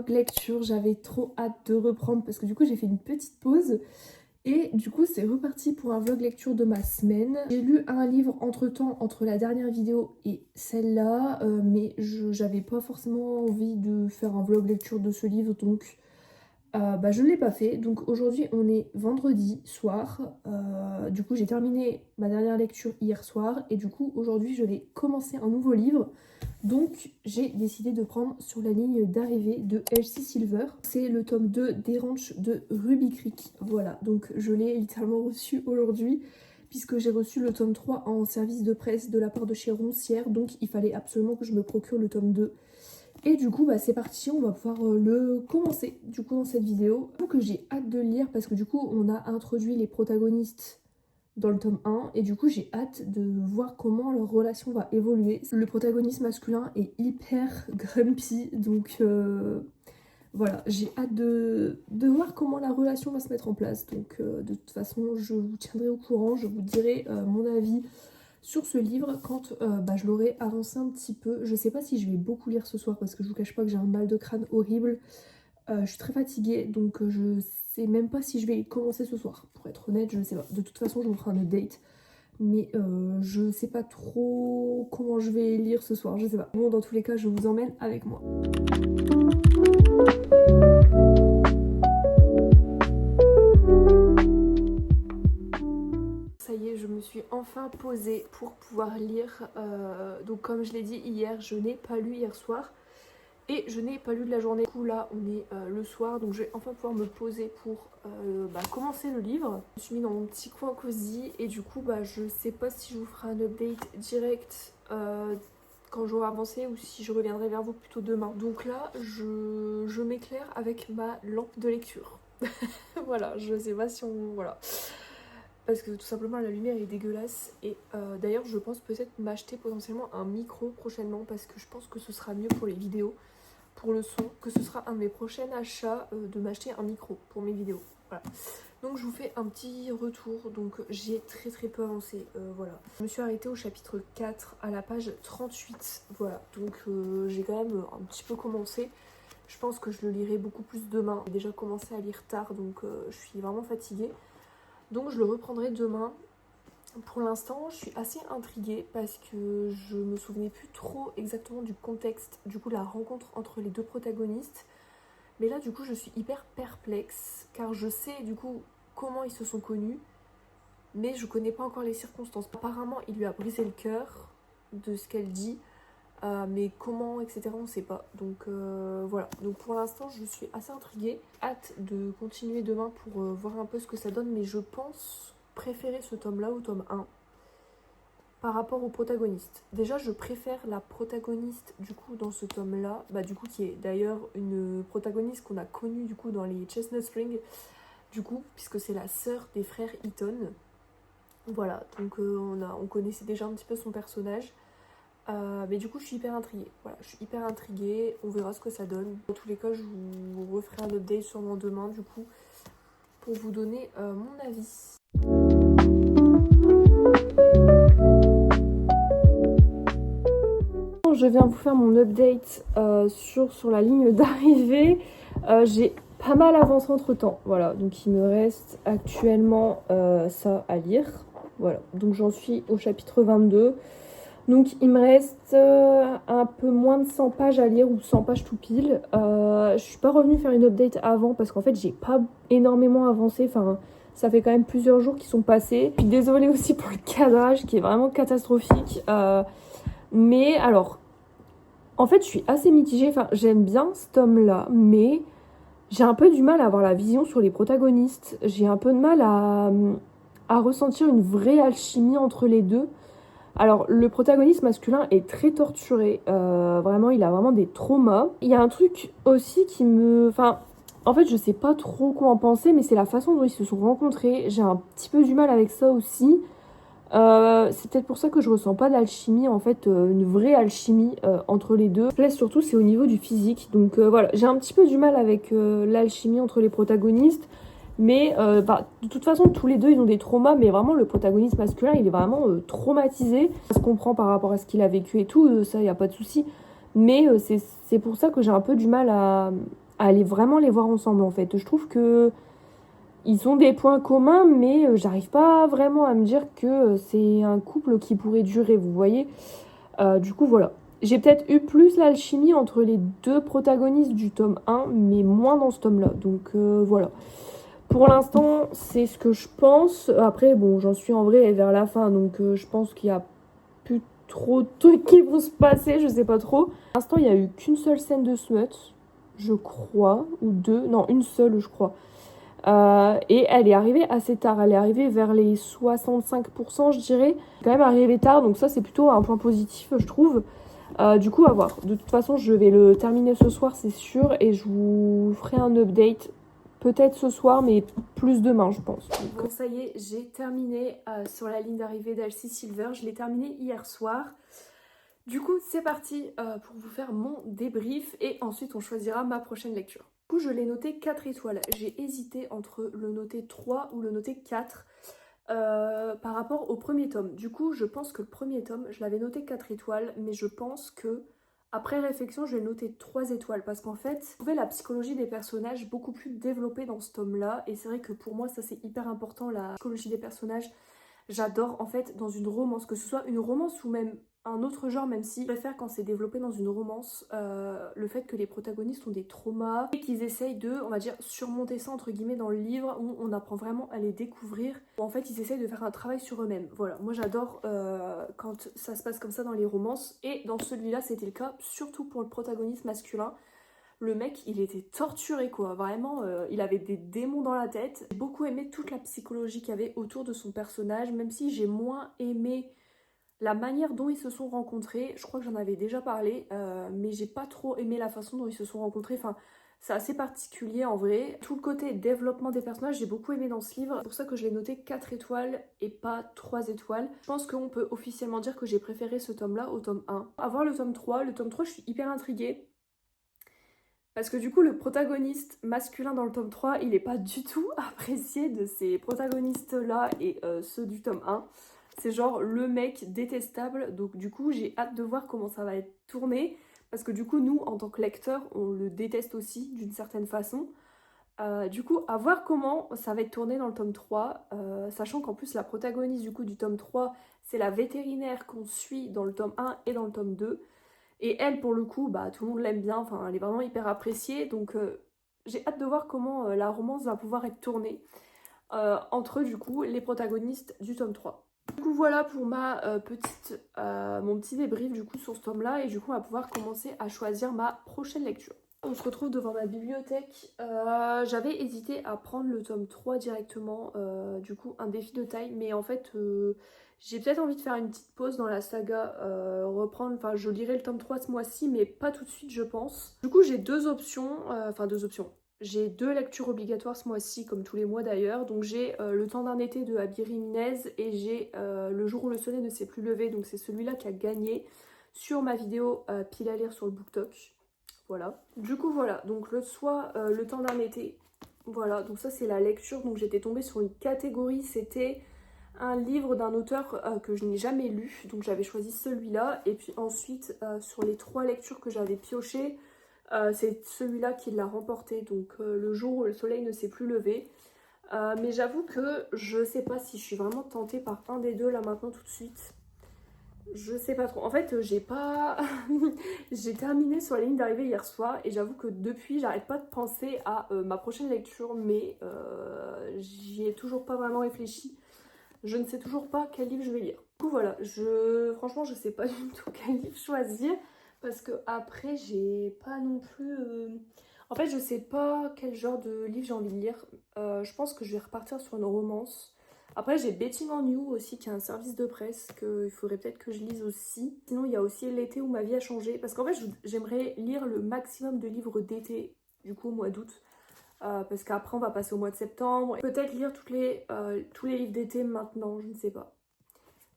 lecture, j'avais trop hâte de reprendre parce que du coup j'ai fait une petite pause et du coup c'est reparti pour un vlog lecture de ma semaine. J'ai lu un livre entre-temps, entre la dernière vidéo et celle-là, mais j'avais pas forcément envie de faire un vlog lecture de ce livre, donc je ne l'ai pas fait. Donc aujourd'hui on est vendredi soir, du coup j'ai terminé ma dernière lecture hier soir et du coup aujourd'hui je vais commencer un nouveau livre. Donc j'ai décidé de prendre Sur la ligne d'arrivée de Elsie Silver. C'est le tome 2 des Ranches de Ruby Creek. Voilà, donc je l'ai littéralement reçu aujourd'hui puisque j'ai reçu le tome 3 en service de presse de la part de chez Roncière. Donc il fallait absolument que je me procure le tome 2. Et du coup c'est parti, on va pouvoir le commencer du coup dans cette vidéo. Donc j'ai hâte de lire parce que du coup on a introduit les protagonistes dans le tome 1 et du coup j'ai hâte de voir comment leur relation va évoluer. Le protagoniste masculin est hyper grumpy, donc voilà, j'ai hâte de voir comment la relation va se mettre en place. Donc de toute façon je vous tiendrai au courant, je vous dirai mon avis sur ce livre quand je l'aurai avancé un petit peu. Je sais pas si je vais beaucoup lire ce soir parce que je vous cache pas que j'ai un mal de crâne horrible. Je suis très fatiguée donc je sais même pas si je vais commencer ce soir. Pour être honnête, je ne sais pas. De toute façon, je vous ferai un update. Mais je sais pas trop comment je vais lire ce soir, je sais pas. Bon, dans tous les cas, je vous emmène avec moi. Ça y est, je me suis enfin posée pour pouvoir lire. Donc comme je l'ai dit hier, je n'ai pas lu hier soir. Et je n'ai pas lu de la journée. Du coup là on est le soir, donc je vais enfin pouvoir me poser pour commencer le livre. Je me suis mis dans mon petit coin cosy et du coup je sais pas si je vous ferai un update direct quand j'aurai avancé ou si je reviendrai vers vous plutôt demain. Donc là je m'éclaire avec ma lampe de lecture. Voilà, je sais pas si on... Voilà. Parce que tout simplement la lumière est dégueulasse et d'ailleurs je pense peut-être m'acheter potentiellement un micro prochainement parce que je pense que ce sera mieux pour les vidéos. Pour le son, que ce sera un de mes prochains achats de m'acheter un micro pour mes vidéos. Voilà. Donc je vous fais un petit retour. Donc j'ai très peu avancé. Voilà. Je me suis arrêtée au chapitre 4 à la page 38. Voilà. Donc j'ai quand même un petit peu commencé. Je pense que je le lirai beaucoup plus demain. J'ai déjà commencé à lire tard donc je suis vraiment fatiguée. Donc je le reprendrai demain. Pour l'instant, je suis assez intriguée parce que je me souvenais plus trop exactement du contexte, du coup, la rencontre entre les deux protagonistes. Mais là, du coup, je suis hyper perplexe car je sais, du coup, comment ils se sont connus, mais je connais pas encore les circonstances. Apparemment, il lui a brisé le cœur de ce qu'elle dit, mais comment, etc., on sait pas. Donc voilà. Donc pour l'instant, je suis assez intriguée. Hâte de continuer demain pour voir un peu ce que ça donne, mais je pense préférer ce tome-là au tome 1 par rapport au protagoniste. Déjà, je préfère la protagoniste du coup dans ce tome-là, du coup qui est d'ailleurs une protagoniste qu'on a connue du coup dans les Chestnut Springs, du coup, puisque c'est la sœur des frères Eaton. Voilà, donc on connaissait déjà un petit peu son personnage. Mais du coup, je suis hyper intriguée. Voilà, je suis hyper intriguée. On verra ce que ça donne. Dans tous les cas, je vous referai un update sûrement demain, du coup, pour vous donner mon avis. Je viens vous faire mon update sur la ligne d'arrivée. J'ai pas mal avancé entre temps. Voilà, donc il me reste actuellement ça à lire. Voilà, donc j'en suis au chapitre 22. Donc il me reste un peu moins de 100 pages à lire ou 100 pages tout pile. Je suis pas revenue faire une update avant parce qu'en fait j'ai pas énormément avancé. Enfin, ça fait quand même plusieurs jours qui sont passés. Je suis désolée aussi pour le cadrage qui est vraiment catastrophique. Mais alors, en fait je suis assez mitigée. Enfin, j'aime bien ce tome-là, mais j'ai un peu du mal à avoir la vision sur les protagonistes. J'ai un peu de mal à ressentir une vraie alchimie entre les deux. Alors, le protagoniste masculin est très torturé. Vraiment, il a vraiment des traumas. Il y a un truc aussi qui me... Enfin, en fait, je sais pas trop quoi en penser, mais c'est la façon dont ils se sont rencontrés. J'ai un petit peu du mal avec ça aussi. C'est peut-être pour ça que je ressens pas d'alchimie, en fait, une vraie alchimie entre les deux. Là, surtout, c'est au niveau du physique. Donc voilà, j'ai un petit peu du mal avec l'alchimie entre les protagonistes. Mais de toute façon, tous les deux, ils ont des traumas. Mais vraiment, le protagoniste masculin, il est vraiment traumatisé. Ça se comprend par rapport à ce qu'il a vécu et tout. Ça, il n'y a pas de souci. Mais c'est pour ça que j'ai un peu du mal à aller vraiment les voir ensemble en fait. Je trouve que ils ont des points communs, mais j'arrive pas vraiment à me dire que c'est un couple qui pourrait durer, vous voyez. Du coup, voilà. J'ai peut-être eu plus l'alchimie entre les deux protagonistes du tome 1, mais moins dans ce tome-là. Donc voilà. Pour l'instant, c'est ce que je pense. Après, bon, j'en suis en vrai vers la fin, donc je pense qu'il y a plus trop de trucs qui vont se passer, je sais pas trop. Pour l'instant, il y a eu qu'une seule scène de smut, je crois, ou deux. Non, une seule, je crois. Et elle est arrivée assez tard, elle est arrivée vers les 65%, je dirais. Quand même arrivée tard, donc ça c'est plutôt un point positif, je trouve. Du coup, à voir. De toute façon, je vais le terminer ce soir, c'est sûr, et je vous ferai un update peut-être ce soir, mais plus demain, je pense. Bon, ça y est, j'ai terminé sur la ligne d'arrivée d'Alcy Silver. Je l'ai terminé hier soir. Du coup, c'est parti pour vous faire mon débrief et ensuite on choisira ma prochaine lecture. Du coup, je l'ai noté 4 étoiles. J'ai hésité entre le noter 3 ou le noter 4 par rapport au premier tome. Du coup, je pense que le premier tome, je l'avais noté 4 étoiles, mais je pense que après réflexion, je vais noter 3 étoiles parce qu'en fait, je trouvais la psychologie des personnages beaucoup plus développée dans ce tome-là et c'est vrai que pour moi, ça c'est hyper important, la psychologie des personnages. J'adore en fait dans une romance, que ce soit une romance ou même un autre genre, même si je préfère quand c'est développé dans une romance, le fait que les protagonistes ont des traumas et qu'ils essayent de, on va dire, surmonter ça entre guillemets dans le livre où on apprend vraiment à les découvrir, où en fait ils essayent de faire un travail sur eux-mêmes. Voilà, moi j'adore quand ça se passe comme ça dans les romances et dans celui-là c'était le cas, surtout pour le protagoniste masculin. Le mec, il était torturé quoi, vraiment, il avait des démons dans la tête. J'ai beaucoup aimé toute la psychologie qu'il y avait autour de son personnage, même si j'ai moins aimé la manière dont ils se sont rencontrés. Je crois que j'en avais déjà parlé, mais j'ai pas trop aimé la façon dont ils se sont rencontrés. Enfin, c'est assez particulier en vrai. Tout le côté développement des personnages, j'ai beaucoup aimé dans ce livre. C'est pour ça que je l'ai noté 4 étoiles et pas 3 étoiles. Je pense qu'on peut officiellement dire que j'ai préféré ce tome-là au tome 1. À voir le tome 3, je suis hyper intriguée. Parce que du coup, le protagoniste masculin dans le tome 3, il n'est pas du tout apprécié de ces protagonistes-là et ceux du tome 1. C'est genre le mec détestable. Donc du coup, j'ai hâte de voir comment ça va être tourné. Parce que du coup, nous, en tant que lecteurs, on le déteste aussi d'une certaine façon. Du coup, à voir comment ça va être tourné dans le tome 3. Sachant qu'en plus, la protagoniste du coup du tome 3, c'est la vétérinaire qu'on suit dans le tome 1 et dans le tome 2. Et elle, pour le coup, bah, tout le monde l'aime bien, enfin, elle est vraiment hyper appréciée. Donc, j'ai hâte de voir comment la romance va pouvoir être tournée entre, du coup, les protagonistes du tome 3. Du coup, voilà pour mon petit débrief, du coup, sur ce tome-là. Et du coup, on va pouvoir commencer à choisir ma prochaine lecture. On se retrouve devant ma bibliothèque. J'avais hésité à prendre le tome 3 directement, du coup, un défi de taille. Mais en fait... j'ai peut-être envie de faire une petite pause dans la saga, reprendre, enfin je lirai le tome 3 ce mois-ci, mais pas tout de suite je pense. Du coup j'ai deux options, j'ai 2 lectures obligatoires ce mois-ci, comme tous les mois d'ailleurs. Donc j'ai Le temps d'un été de Abir Jiménez et j'ai Le jour où le soleil ne s'est plus levé, donc c'est celui-là qui a gagné sur ma vidéo pile à lire sur le BookTok. Voilà. Du coup voilà, donc Le temps d'un été, voilà, donc ça c'est la lecture, donc j'étais tombée sur une catégorie, c'était un livre d'un auteur que je n'ai jamais lu, donc j'avais choisi celui-là. Et puis ensuite, sur les 3 lectures que j'avais piochées, c'est celui-là qui l'a remporté, donc Le jour où le soleil ne s'est plus levé. Mais j'avoue que je sais pas si je suis vraiment tentée par un des deux là maintenant tout de suite. Je sais pas trop. En fait, j'ai pas... j'ai terminé sur la ligne d'arrivée hier soir et j'avoue que depuis, j'arrête pas de penser à ma prochaine lecture, mais j'y ai toujours pas vraiment réfléchi. Je ne sais toujours pas quel livre je vais lire. Du coup voilà, franchement je sais pas du tout quel livre choisir parce que après j'ai pas non plus... En fait je sais pas quel genre de livre j'ai envie de lire. Je pense que je vais repartir sur une romance. Après j'ai Betting on You aussi qui est un service de presse qu'il faudrait peut-être que je lise aussi. Sinon il y a aussi L'été où ma vie a changé parce qu'en fait j'aimerais lire le maximum de livres d'été du coup au mois d'août. Parce qu'après on va passer au mois de septembre. Peut-être lire tous les livres d'été maintenant, je ne sais pas.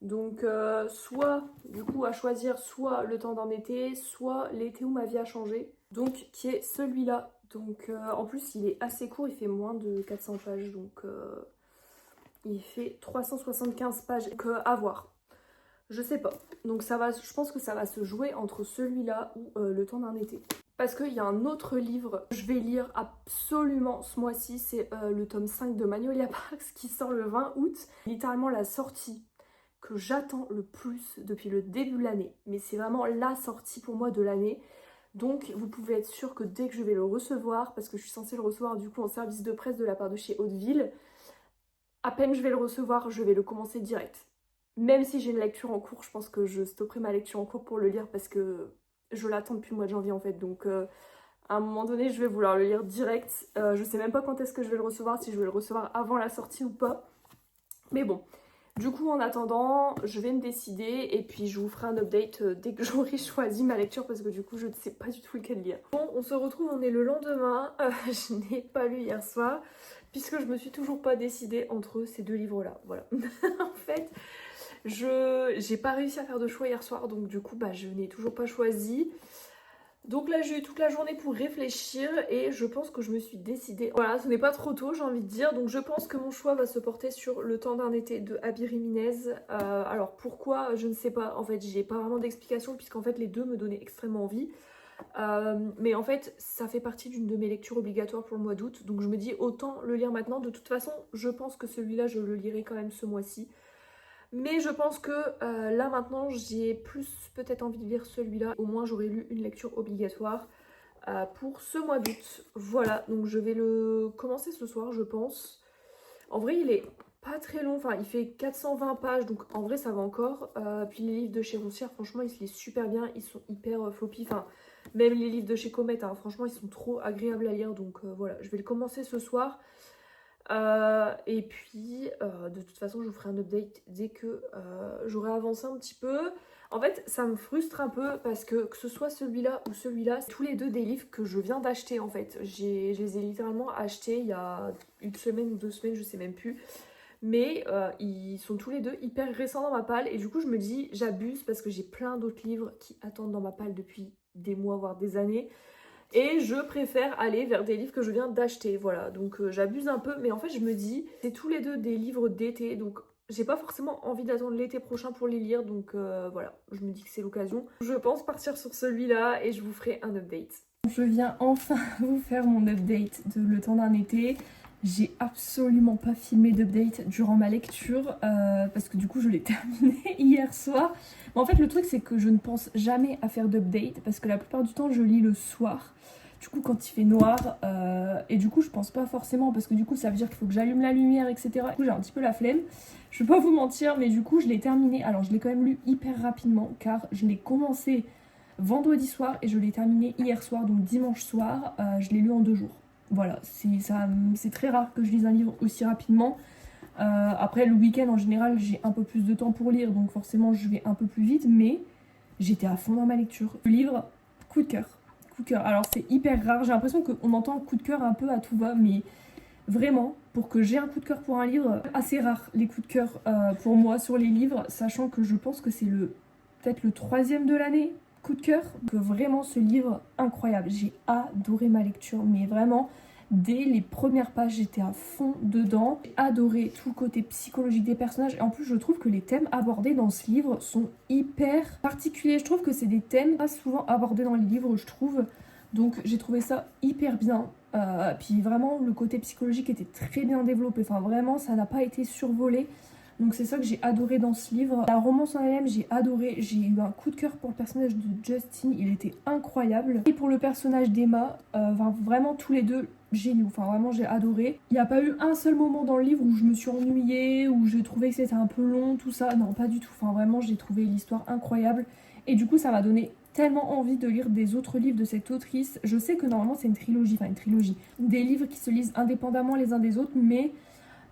Donc soit du coup à choisir soit Le temps d'un été, soit L'été où ma vie a changé. Donc qui est celui-là. Donc en plus il est assez court, il fait moins de 400 pages. Donc il fait 375 pages. Donc à voir. Je sais pas. Donc je pense que ça va se jouer entre celui-là ou Le temps d'un été. parce qu'il y a un autre livre que je vais lire absolument ce mois-ci, c'est le tome 5 de Magnolia Parks qui sort le 20 août. Littéralement la sortie que j'attends le plus depuis le début de l'année, mais c'est vraiment la sortie pour moi de l'année. Donc vous pouvez être sûr que dès que je vais le recevoir, parce que je suis censée le recevoir du coup en service de presse de la part de chez Hauteville, à peine je vais le recevoir, je vais le commencer direct. Même si j'ai une lecture en cours, je pense que je stopperai ma lecture en cours pour le lire parce que je l'attends depuis le mois de janvier en fait. Donc à un moment donné, je vais vouloir le lire direct. Je sais même pas quand est-ce que je vais le recevoir, si je vais le recevoir avant la sortie ou pas. Mais bon, du coup en attendant, je vais me décider et puis je vous ferai un update dès que j'aurai choisi ma lecture parce que du coup je ne sais pas du tout lequel lire. Bon, on se retrouve, on est le lendemain. Je n'ai pas lu hier soir puisque je me suis toujours pas décidée entre ces deux livres-là. Voilà. En fait, j'ai pas réussi à faire de choix hier soir, donc du coup je n'ai toujours pas choisi. Donc là j'ai eu toute la journée pour réfléchir et je pense que je me suis décidée. Voilà, ce n'est pas trop tôt j'ai envie de dire, donc je pense que mon choix va se porter sur Le temps d'un été de Abby Jiménez. Alors pourquoi, je ne sais pas, en fait j'ai pas vraiment d'explication puisqu'en fait les deux me donnaient extrêmement envie. Mais en fait ça fait partie d'une de mes lectures obligatoires pour le mois d'août, donc je me dis autant le lire maintenant. De toute façon je pense que celui-là je le lirai quand même ce mois-ci. Mais je pense que là maintenant j'ai plus peut-être envie de lire celui-là. Au moins j'aurais lu une lecture obligatoire pour ce mois d'août. Voilà, donc je vais le commencer ce soir je pense. En vrai il est pas très long, enfin il fait 420 pages donc en vrai ça va encore. Puis les livres de chez Roncière franchement ils se lisent super bien, ils sont hyper floppy. Enfin même les livres de chez Comet, hein, franchement ils sont trop agréables à lire. Donc voilà, je vais le commencer ce soir. Et puis de toute façon je vous ferai un update dès que j'aurai avancé un petit peu. En fait ça me frustre un peu parce que ce soit celui-là ou celui-là, c'est tous les deux des livres que je viens d'acheter en fait. Je les ai littéralement achetés il y a une semaine ou 2 semaines, je sais même plus. Mais ils sont tous les deux hyper récents dans ma palle et du coup je me dis j'abuse parce que j'ai plein d'autres livres qui attendent dans ma palle depuis des mois voire des années. Et je préfère aller vers des livres que je viens d'acheter, voilà. Donc j'abuse un peu, mais en fait je me dis, c'est tous les deux des livres d'été, donc j'ai pas forcément envie d'attendre l'été prochain pour les lire, donc voilà, je me dis que c'est l'occasion. Je pense partir sur celui-là et je vous ferai un update. Je viens enfin vous faire mon update de Le temps d'un été. J'ai absolument pas filmé d'update durant ma lecture parce que du coup je l'ai terminé hier soir. Mais en fait le truc c'est que je ne pense jamais à faire d'update parce que la plupart du temps je lis le soir. Du coup quand il fait noir et du coup je pense pas forcément parce que du coup ça veut dire qu'il faut que j'allume la lumière etc. Du coup j'ai un petit peu la flemme. Je vais pas vous mentir mais du coup je l'ai terminé. Alors je l'ai quand même lu hyper rapidement car je l'ai commencé vendredi soir et je l'ai terminé hier soir donc dimanche soir. Je l'ai lu en 2 jours. Voilà, c'est très rare que je lise un livre aussi rapidement. Après, le week-end, en général, j'ai un peu plus de temps pour lire, donc forcément, je vais un peu plus vite, mais j'étais à fond dans ma lecture. Le livre, coup de cœur. Coup de cœur. Alors, c'est hyper rare, j'ai l'impression qu'on entend coup de cœur un peu à tout va, mais vraiment, pour que j'ai un coup de cœur pour un livre, assez rare les coups de cœur pour moi sur les livres, sachant que je pense que c'est peut-être le 3e de l'année. Coup de cœur, que vraiment ce livre incroyable, j'ai adoré ma lecture, mais vraiment dès les premières pages j'étais à fond dedans, j'ai adoré tout le côté psychologique des personnages et en plus je trouve que les thèmes abordés dans ce livre sont hyper particuliers, je trouve que c'est des thèmes pas souvent abordés dans les livres je trouve, donc j'ai trouvé ça hyper bien, puis vraiment le côté psychologique était très bien développé, enfin vraiment ça n'a pas été survolé. Donc c'est ça que j'ai adoré dans ce livre. La romance en elle-même, j'ai adoré. J'ai eu un coup de cœur pour le personnage de Justin, il était incroyable. Et pour le personnage d'Emma, vraiment tous les deux géniaux. Enfin vraiment j'ai adoré. Il n'y a pas eu un seul moment dans le livre où je me suis ennuyée, où j'ai trouvé que c'était un peu long, tout ça. Non, pas du tout. Enfin vraiment j'ai trouvé l'histoire incroyable. Et du coup ça m'a donné tellement envie de lire des autres livres de cette autrice. Je sais que normalement c'est une trilogie. Des livres qui se lisent indépendamment les uns des autres, mais...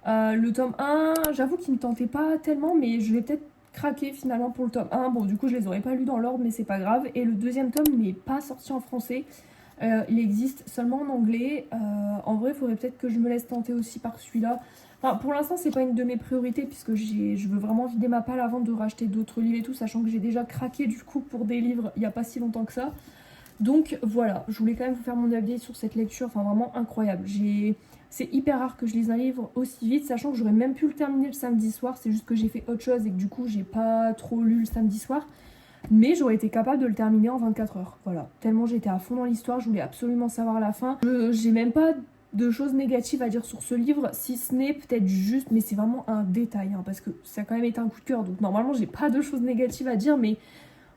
le tome 1, j'avoue qu'il me tentait pas tellement, mais je vais peut-être craquer finalement pour le tome 1. Bon, du coup, je les aurais pas lus dans l'ordre, mais c'est pas grave. Et le 2e tome n'est pas sorti en français. Il existe seulement en anglais. En vrai, il faudrait peut-être que je me laisse tenter aussi par celui-là. Enfin, pour l'instant, c'est pas une de mes priorités, puisque je veux vraiment vider ma palle avant de racheter d'autres livres et tout, sachant que j'ai déjà craqué du coup pour des livres il y a pas si longtemps que ça. Donc voilà, je voulais quand même vous faire mon update sur cette lecture, enfin vraiment incroyable. C'est hyper rare que je lise un livre aussi vite, sachant que j'aurais même pu le terminer le samedi soir, c'est juste que j'ai fait autre chose et que du coup j'ai pas trop lu le samedi soir. mais j'aurais été capable de le terminer en 24 heures. Voilà, tellement j'étais à fond dans l'histoire, je voulais absolument savoir la fin. J'ai même pas de choses négatives à dire sur ce livre, si ce n'est peut-être juste, mais c'est vraiment un détail, hein, parce que ça a quand même été un coup de cœur, donc normalement j'ai pas de choses négatives à dire, mais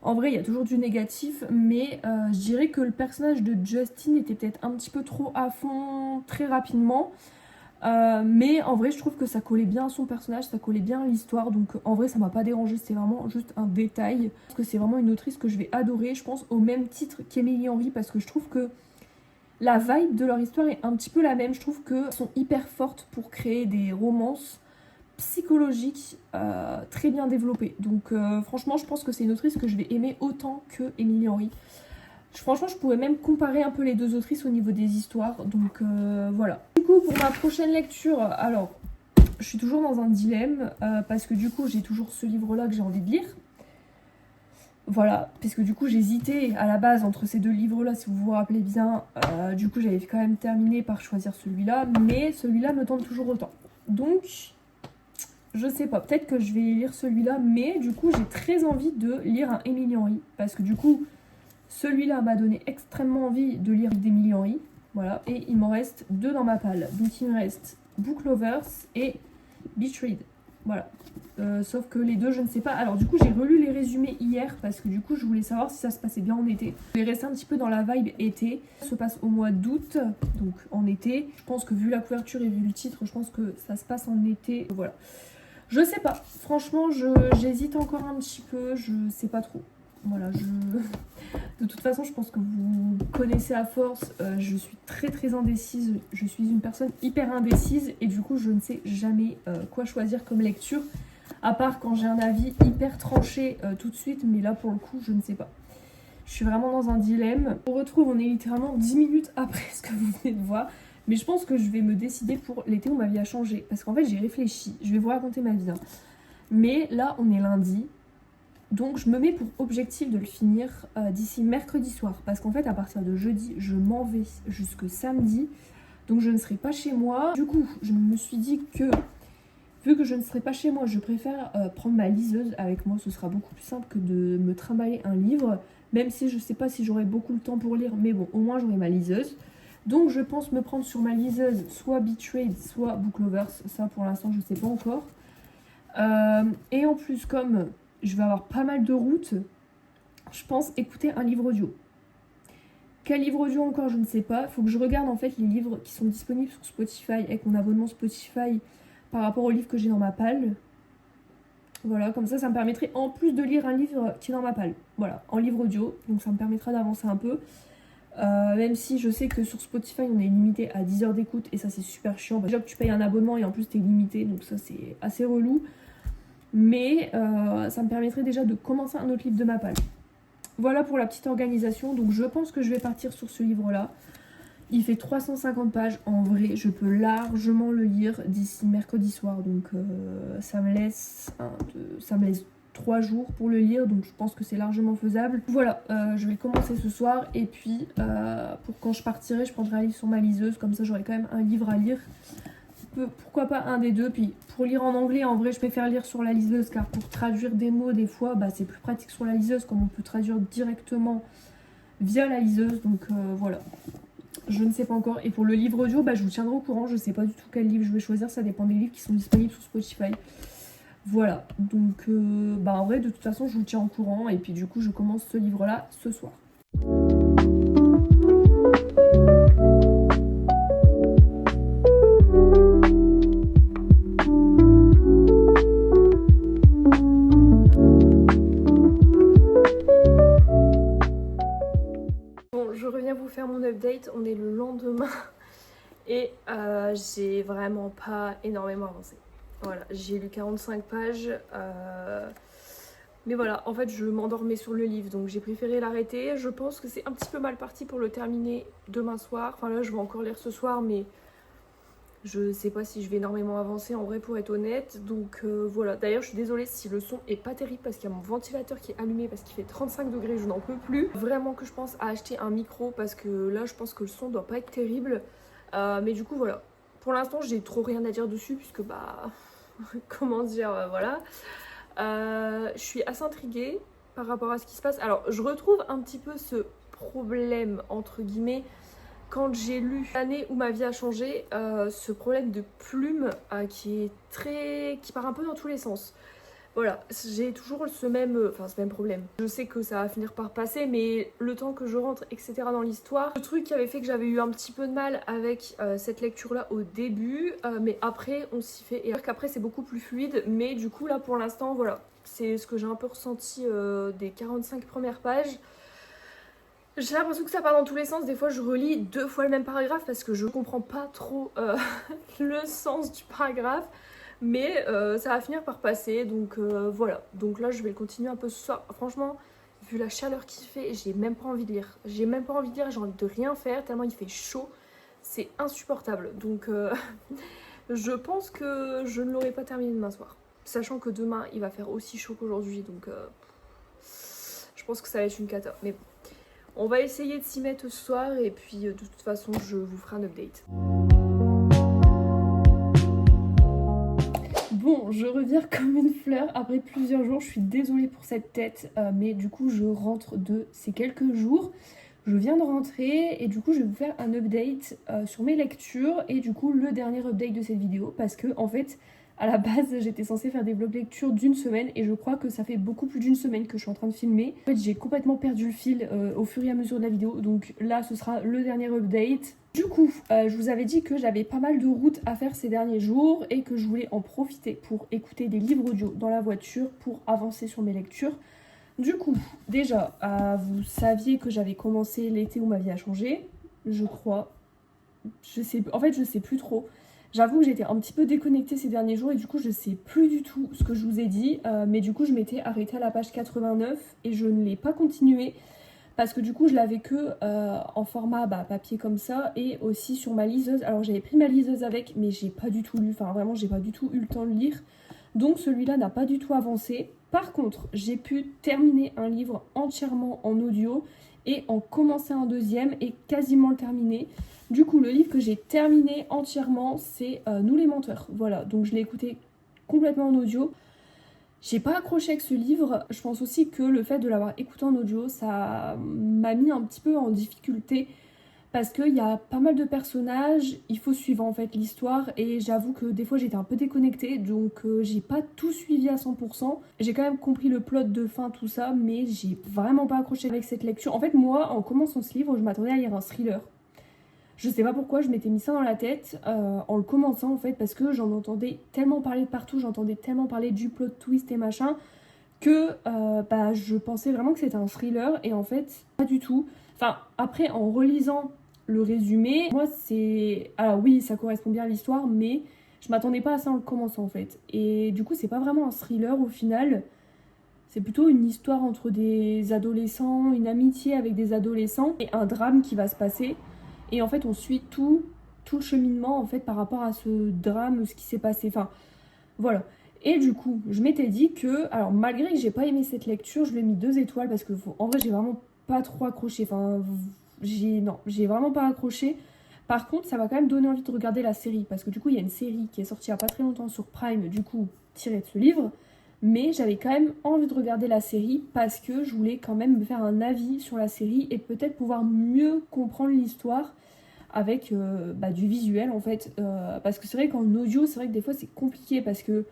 en vrai il y a toujours du négatif, mais je dirais que le personnage de Justin était peut-être un petit peu trop à fond très rapidement. Mais en vrai je trouve que ça collait bien à son personnage, ça collait bien à l'histoire, donc en vrai ça m'a pas dérangé, c'était vraiment juste un détail. Parce que c'est vraiment une autrice que je vais adorer, je pense au même titre qu'Emily Henry, parce que je trouve que la vibe de leur histoire est un petit peu la même. Je trouve qu'elles sont hyper fortes pour créer des romances psychologiques très bien développées. Donc franchement je pense que c'est une autrice que je vais aimer autant que Emily Henry. Franchement, je pourrais même comparer un peu les deux autrices au niveau des histoires. Donc voilà. Du coup, pour ma prochaine lecture, alors, je suis toujours dans un dilemme. Parce que du coup, j'ai toujours ce livre-là que j'ai envie de lire. Voilà. Parce que du coup, j'hésitais à la base entre ces deux livres-là, si vous vous rappelez bien. Du coup, j'avais quand même terminé par choisir celui-là. Mais celui-là me tente toujours autant. Donc, je sais pas. Peut-être que je vais lire celui-là. Mais du coup, j'ai très envie de lire un Emily Henry. Parce que du coup... celui-là m'a donné extrêmement envie de lire d'Emily Henry. Voilà, et il m'en reste 2 dans ma palle. Donc il me reste Book Lovers et Betrayed. Voilà. Sauf que les deux, je ne sais pas. Alors du coup, j'ai relu les résumés hier parce que du coup, je voulais savoir si ça se passait bien en été. Je vais rester un petit peu dans la vibe été. Ça se passe au mois d'août, donc en été. Je pense que vu la couverture et vu le titre, je pense que ça se passe en été. Voilà. Je sais pas. Franchement, j'hésite encore un petit peu. Je sais pas trop. Voilà, de toute façon, je pense que vous connaissez à force, je suis très très indécise, je suis une personne hyper indécise et du coup je ne sais jamais quoi choisir comme lecture, à part quand j'ai un avis hyper tranché tout de suite, mais là pour le coup je ne sais pas. Je suis vraiment dans un dilemme. On retrouve, on est littéralement 10 minutes après ce que vous venez de voir, mais je pense que je vais me décider pour l'été où ma vie a changé, parce qu'en fait j'ai réfléchi, je vais vous raconter ma vie, hein. Mais là on est lundi. Donc je me mets pour objectif de le finir d'ici mercredi soir. Parce qu'en fait à partir de jeudi, je m'en vais jusque samedi. Donc je ne serai pas chez moi. Du coup, je me suis dit que vu que je ne serai pas chez moi, je préfère prendre ma liseuse avec moi. Ce sera beaucoup plus simple que de me trimballer un livre. Même si je ne sais pas si j'aurai beaucoup le temps pour lire. Mais bon, au moins j'aurai ma liseuse. Donc je pense me prendre sur ma liseuse soit Betrayed, soit Book Lovers. Ça pour l'instant je ne sais pas encore. Et en plus comme... je vais avoir pas mal de routes, je pense écouter un livre audio. Quel livre audio encore, je ne sais pas. Il faut que je regarde en fait les livres qui sont disponibles sur Spotify avec mon abonnement Spotify par rapport aux livres que j'ai dans ma palle. Voilà, comme ça me permettrait en plus de lire un livre qui est dans ma palle. Voilà, en livre audio, donc ça me permettra d'avancer un peu. Même si je sais que sur Spotify on est limité à 10 heures d'écoute et ça c'est super chiant. Déjà que tu payes un abonnement et en plus t'es limité, donc ça c'est assez relou. Mais ça me permettrait déjà de commencer un autre livre de ma palle. Voilà pour la petite organisation. Donc je pense que je vais partir sur ce livre-là. Il fait 350 pages. En vrai, je peux largement le lire d'ici mercredi soir. Donc ça me laisse 3 jours pour le lire. Donc je pense que c'est largement faisable. Voilà, je vais commencer ce soir. Et puis pour quand je partirai, je prendrai un livre sur ma liseuse. Comme ça, j'aurai quand même un livre à lire. Pourquoi pas un des deux. Puis pour lire en anglais, en vrai je préfère lire sur la liseuse, car pour traduire des mots des fois c'est plus pratique sur la liseuse, comme on peut traduire directement via la liseuse. Donc voilà, je ne sais pas encore. Et pour le livre audio, je vous tiendrai au courant. Je sais pas du tout quel livre je vais choisir, ça dépend des livres qui sont disponibles sur Spotify. Voilà, donc en vrai de toute façon je vous tiens au courant. Et puis du coup je commence ce livre là ce soir. Faire mon update, on est le lendemain et j'ai vraiment pas énormément avancé. Voilà, j'ai lu 45 pages, mais voilà, en fait je m'endormais sur le livre donc j'ai préféré l'arrêter. Je pense que c'est un petit peu mal parti pour le terminer demain soir. Enfin là je vais encore lire ce soir, mais je sais pas si je vais énormément avancer en vrai pour être honnête. Donc voilà, d'ailleurs je suis désolée si le son est pas terrible parce qu'il y a mon ventilateur qui est allumé parce qu'il fait 35 degrés, je n'en peux plus. Vraiment que je pense à acheter un micro parce que là je pense que le son doit pas être terrible. Mais du coup voilà, pour l'instant j'ai trop rien à dire dessus puisque comment dire, voilà. Je suis assez intriguée. par rapport à ce qui se passe. Alors je retrouve un petit peu ce problème entre guillemets quand j'ai lu L'année où ma vie a changé, ce problème de plume qui part un peu dans tous les sens. Voilà, j'ai toujours ce même problème. Je sais que ça va finir par passer, mais le temps que je rentre, etc. dans l'histoire, le truc qui avait fait que j'avais eu un petit peu de mal avec cette lecture-là au début, mais après on s'y fait. Et qu'après c'est beaucoup plus fluide, mais du coup là pour l'instant, voilà, c'est ce que j'ai un peu ressenti des 45 premières pages. J'ai l'impression que ça part dans tous les sens. Des fois, je relis 2 fois le même paragraphe parce que je comprends pas trop le sens du paragraphe. Mais ça va finir par passer. Donc voilà. Donc là, je vais le continuer un peu ce soir. Franchement, vu la chaleur qu'il fait, j'ai même pas envie de lire. J'ai même pas envie de lire. J'ai envie de rien faire tellement il fait chaud. C'est insupportable. Donc je pense que je ne l'aurai pas terminé demain soir. Sachant que demain, il va faire aussi chaud qu'aujourd'hui. Donc je pense que ça va être une cata. Mais bon. On va essayer de s'y mettre ce soir et puis de toute façon je vous ferai un update. Bon, je reviens comme une fleur après plusieurs jours. Je suis désolée pour cette tête, mais du coup je rentre de ces quelques jours. Je viens de rentrer et du coup je vais vous faire un update sur mes lectures et du coup le dernier update de cette vidéo parce que en fait à la base j'étais censée faire des vlogs lecture d'une semaine et je crois que ça fait beaucoup plus d'une semaine que je suis en train de filmer. En fait j'ai complètement perdu le fil au fur et à mesure de la vidéo, donc là ce sera le dernier update. Du coup je vous avais dit que j'avais pas mal de routes à faire ces derniers jours et que je voulais en profiter pour écouter des livres audio dans la voiture pour avancer sur mes lectures. Du coup, déjà, vous saviez que j'avais commencé L'été où ma vie a changé, je crois. Je sais plus trop. J'avoue que j'étais un petit peu déconnectée ces derniers jours et du coup, je sais plus du tout ce que je vous ai dit. Mais du coup, je m'étais arrêtée à la page 89 et je ne l'ai pas continuée parce que du coup, je l'avais que en format papier comme ça et aussi sur ma liseuse. Alors, j'avais pris ma liseuse avec, mais j'ai pas du tout lu. Enfin, vraiment, j'ai pas du tout eu le temps de lire. Donc celui-là n'a pas du tout avancé. Par contre, j'ai pu terminer un livre entièrement en audio et en commencer un deuxième et quasiment le terminer. Du coup, le livre que j'ai terminé entièrement, c'est Nous les menteurs. Voilà, donc je l'ai écouté complètement en audio. J'ai pas accroché avec ce livre. Je pense aussi que le fait de l'avoir écouté en audio, ça m'a mis un petit peu en difficulté. Parce qu'il y a pas mal de personnages, il faut suivre en fait l'histoire et j'avoue que des fois j'étais un peu déconnectée donc j'ai pas tout suivi à 100%. J'ai quand même compris le plot de fin, tout ça, mais j'ai vraiment pas accroché avec cette lecture. En fait moi, en commençant ce livre, je m'attendais à lire un thriller. Je sais pas pourquoi je m'étais mis ça dans la tête en le commençant en fait parce que j'en entendais tellement parler de partout, j'entendais tellement parler du plot twist et machin que je pensais vraiment que c'était un thriller et en fait pas du tout. Enfin après en relisant le résumé, moi c'est... Alors oui, ça correspond bien à l'histoire, mais je m'attendais pas à ça en le commençant en fait. Et du coup, c'est pas vraiment un thriller au final. C'est plutôt une histoire entre des adolescents, une amitié avec des adolescents et un drame qui va se passer. Et en fait, on suit tout le cheminement en fait par rapport à ce drame, ce qui s'est passé. Enfin, voilà. Et du coup, je m'étais dit que... Alors, malgré que j'ai pas aimé cette lecture, je lui ai mis 2 étoiles parce que en vrai, j'ai vraiment pas trop accroché. Enfin... j'ai vraiment pas accroché. Par contre, ça m'a quand même donné envie de regarder la série. Parce que du coup, il y a une série qui est sortie il y a pas très longtemps sur Prime, du coup, tirée de ce livre. Mais j'avais quand même envie de regarder la série parce que je voulais quand même me faire un avis sur la série et peut-être pouvoir mieux comprendre l'histoire avec du visuel en fait. Parce que c'est vrai qu'en audio, c'est vrai que des fois c'est compliqué parce que...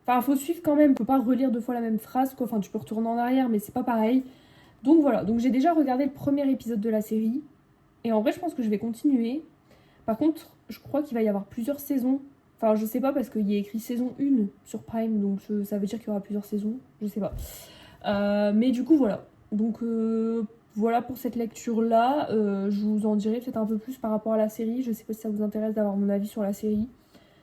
Enfin, faut suivre quand même. Tu peux pas relire 2 fois la même phrase, quoi. Enfin, tu peux retourner en arrière, mais c'est pas pareil. Donc voilà, donc j'ai déjà regardé le premier épisode de la série. Et en vrai, je pense que je vais continuer. Par contre, je crois qu'il va y avoir plusieurs saisons. Enfin, je sais pas parce qu'il y a écrit saison 1 sur Prime. Donc ça veut dire qu'il y aura plusieurs saisons. Je sais pas. Mais du coup, voilà. Donc voilà pour cette lecture-là. Je vous en dirai peut-être un peu plus par rapport à la série. Je sais pas si ça vous intéresse d'avoir mon avis sur la série.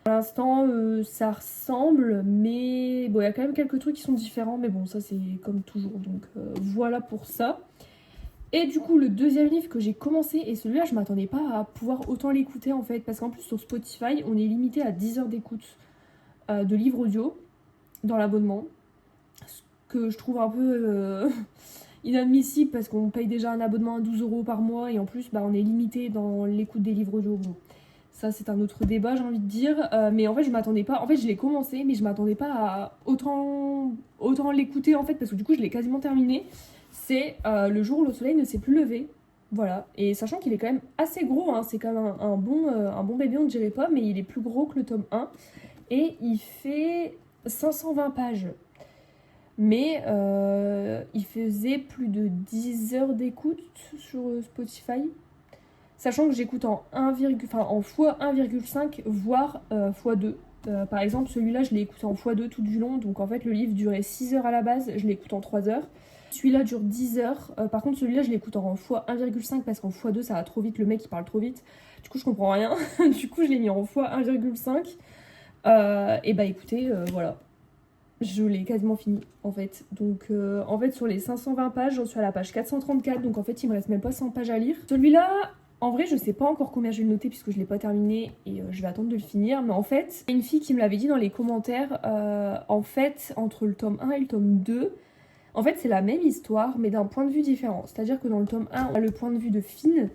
Pour l'instant, ça ressemble, mais bon, il y a quand même quelques trucs qui sont différents, mais bon, ça c'est comme toujours, donc voilà pour ça. Et du coup, le deuxième livre que j'ai commencé, et celui-là, je m'attendais pas à pouvoir autant l'écouter en fait, parce qu'en plus sur Spotify, on est limité à 10 heures d'écoute de livres audio dans l'abonnement, ce que je trouve un peu inadmissible parce qu'on paye déjà un abonnement à 12 € par mois, et en plus, on est limité dans l'écoute des livres audio. Bon. Ça c'est un autre débat j'ai envie de dire, mais en fait je m'attendais pas, en fait je l'ai commencé mais je m'attendais pas à autant l'écouter en fait parce que du coup je l'ai quasiment terminé. C'est Le jour où le soleil ne s'est plus levé, voilà, et sachant qu'il est quand même assez gros, hein, c'est quand même un bon bébé on ne dirait pas, mais il est plus gros que le tome 1 et il fait 520 pages. Mais il faisait plus de 10 heures d'écoute sur Spotify. Sachant que j'écoute en x1,5 voire x2. Par exemple, celui-là, je l'ai écouté en x2 tout du long. Donc en fait, le livre durait 6 heures à la base, je l'écoute en 3 heures. Celui-là dure 10 heures. Par contre, celui-là, je l'écoute en x1,5 parce qu'en x2, ça va trop vite. Le mec, il parle trop vite. Du coup, je comprends rien. Du coup, je l'ai mis en x1,5. Et bah écoutez, voilà. Je l'ai quasiment fini en fait. Donc en fait sur les 520 pages, j'en suis à la page 434. Donc en fait il me reste même pas 100 pages à lire. Celui-là, en vrai je sais pas encore combien je vais le noter puisque je l'ai pas terminé et je vais attendre de le finir. Mais en fait, il y a une fille qui me l'avait dit dans les commentaires, en fait entre le tome 1 et le tome 2, en fait c'est la même histoire mais d'un point de vue différent. C'est-à-dire que dans le tome 1 on a le point de vue de Finn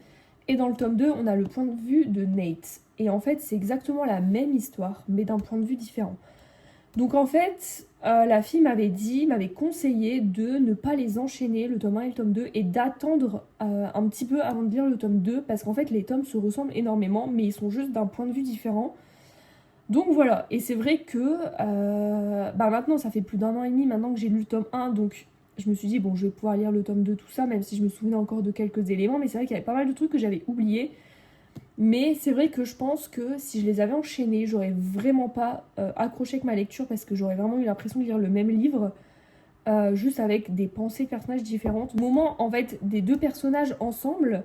et dans le tome 2 on a le point de vue de Nate. Et en fait c'est exactement la même histoire mais d'un point de vue différent. Donc en fait, la fille m'avait conseillé de ne pas les enchaîner, le tome 1 et le tome 2, et d'attendre un petit peu avant de lire le tome 2, parce qu'en fait les tomes se ressemblent énormément, mais ils sont juste d'un point de vue différent. Donc voilà, et c'est vrai que maintenant ça fait plus d'un an et demi maintenant que j'ai lu le tome 1, donc je me suis dit bon je vais pouvoir lire le tome 2, tout ça, même si je me souvenais encore de quelques éléments, mais c'est vrai qu'il y avait pas mal de trucs que j'avais oubliés. Mais c'est vrai que je pense que si je les avais enchaînés, j'aurais vraiment pas accroché avec ma lecture parce que j'aurais vraiment eu l'impression de lire le même livre, juste avec des pensées de personnages différentes. Au moment en fait des deux personnages ensemble,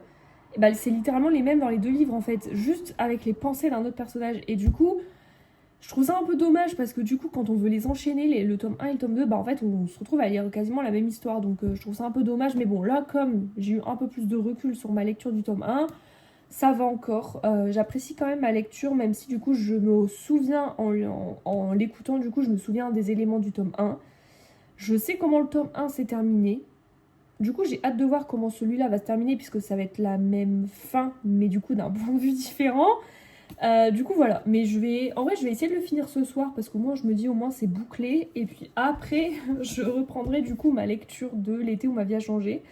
bah, c'est littéralement les mêmes dans les deux livres en fait, juste avec les pensées d'un autre personnage. Et du coup, je trouve ça un peu dommage parce que du coup, quand on veut les enchaîner, le tome 1 et le tome 2, bah en fait on se retrouve à lire quasiment la même histoire. Donc je trouve ça un peu dommage. Mais bon, là, comme j'ai eu un peu plus de recul sur ma lecture du tome 1, ça va encore. J'apprécie quand même ma lecture, même si du coup je me souviens en l'écoutant, du coup je me souviens des éléments du tome 1. Je sais comment le tome 1 s'est terminé. Du coup j'ai hâte de voir comment celui-là va se terminer puisque ça va être la même fin, mais du coup d'un point de vue différent. Du coup voilà, mais en vrai je vais essayer de le finir ce soir parce qu'au moins je me dis au moins c'est bouclé. Et puis après je reprendrai du coup ma lecture de L'été où ma vie a changé,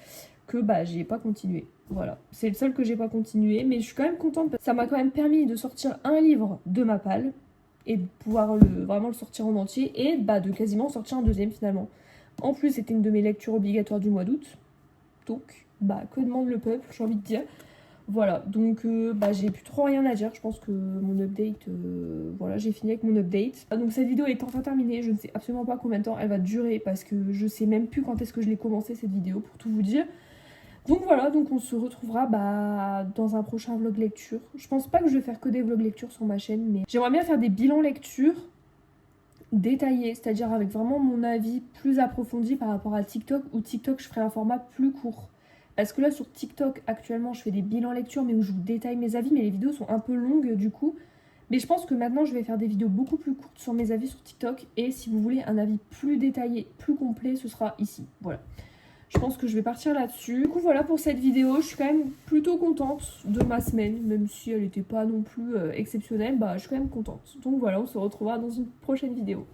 que bah j'ai pas continué. Voilà, c'est le seul que j'ai pas continué, mais je suis quand même contente parce que ça m'a quand même permis de sortir un livre de ma palle et de pouvoir vraiment le sortir en entier et bah de quasiment sortir un deuxième finalement. En plus c'était une de mes lectures obligatoires du mois d'août, donc bah que demande le peuple, j'ai envie de dire. Voilà, donc bah j'ai plus trop rien à dire, je pense que mon update, voilà, j'ai fini avec mon update. Donc cette vidéo est enfin terminée, je ne sais absolument pas combien de temps elle va durer parce que je sais même plus quand est-ce que je l'ai commencé cette vidéo pour tout vous dire. Donc voilà, donc on se retrouvera dans un prochain vlog lecture. Je pense pas que je vais faire que des vlogs lecture sur ma chaîne, mais j'aimerais bien faire des bilans lecture détaillés, c'est-à-dire avec vraiment mon avis plus approfondi par rapport à TikTok, où TikTok je ferai un format plus court. Parce que là sur TikTok actuellement je fais des bilans lecture mais où je vous détaille mes avis, mais les vidéos sont un peu longues du coup. Mais je pense que maintenant je vais faire des vidéos beaucoup plus courtes sur mes avis sur TikTok, et si vous voulez un avis plus détaillé, plus complet, ce sera ici, voilà. Je pense que je vais partir là-dessus. Du coup voilà pour cette vidéo, je suis quand même plutôt contente de ma semaine, même si elle n'était pas non plus exceptionnelle, bah je suis quand même contente. Donc voilà, on se retrouvera dans une prochaine vidéo.